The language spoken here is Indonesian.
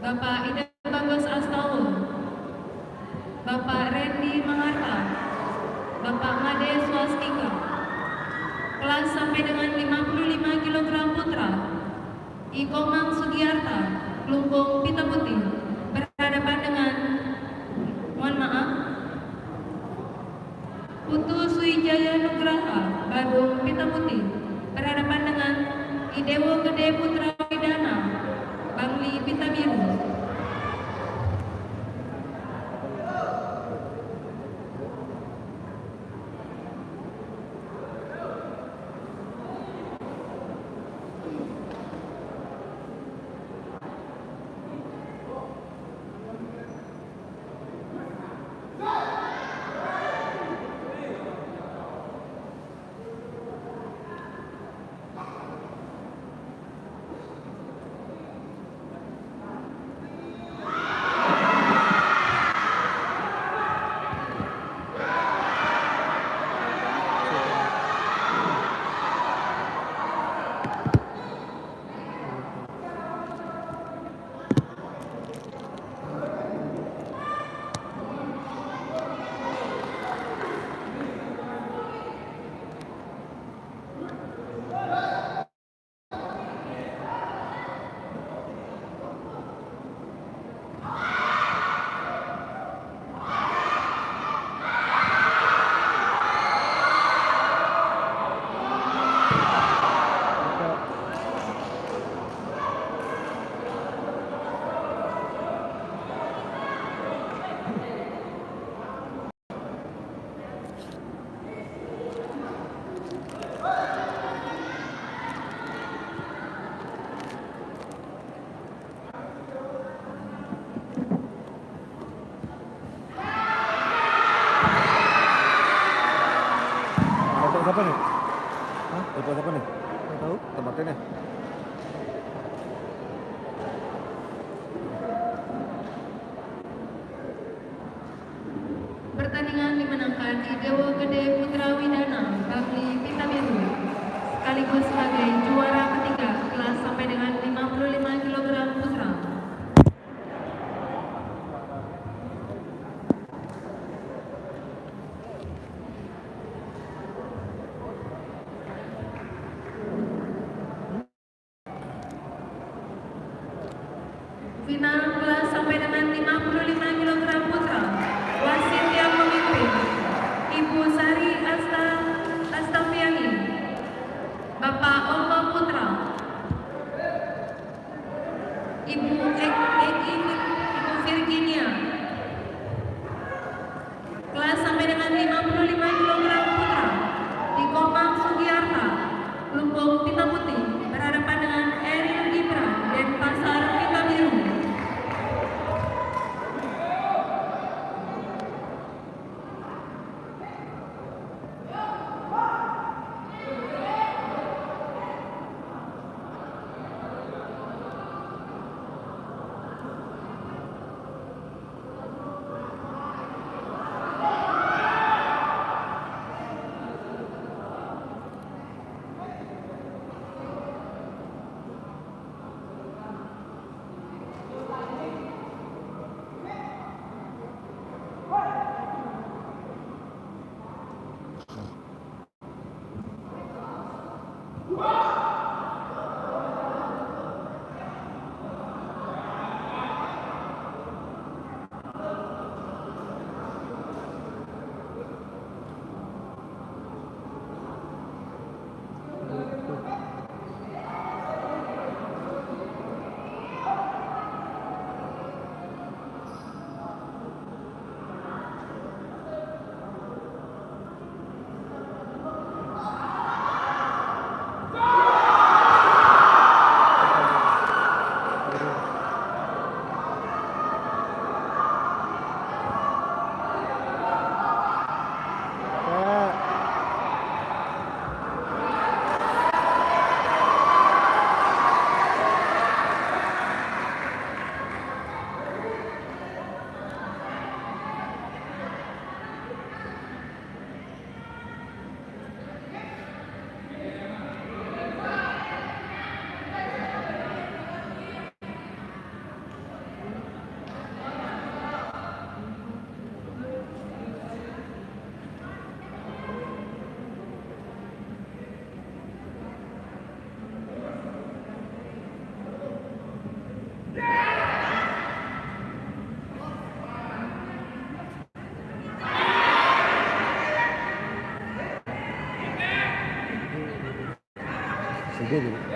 Bapak Ida Bagus Astawa, Bapak Randy Maharta, Bapak Made Swastika, kelas sampai dengan 55 kg putra, Ikomang Sugiarta, Lumbung Pita Putih, berhadapan dengan, mohon maaf, Putu Suwijaya Nugraha, Badung Pita Putih, berhadapan dengan Idewo Gede Putra Widana, Bangli Pita Biru. Siapa nih? Hah? Itu siapa nih? Nggak tahu. Tempatnya nih. Pertandingan dimenangkan Idewo Gede Putra Widana, Bangli Pita Biru, sekaligus sebagai juara ketiga kelas sampai dengan 55 kg putra. Final kelas sampai dengan 55 kg putra, wasit yang memimpin Ibu Sari Astafiani, Bapak Oma Putra, Ibu Virginia. Kelas sampai dengan 55 kg putra, Ikomang Sugiarta, Lumbung Pita Putih, berhadapan dengan Eril Gibran dan Pasar Pita Biru. gede gitu.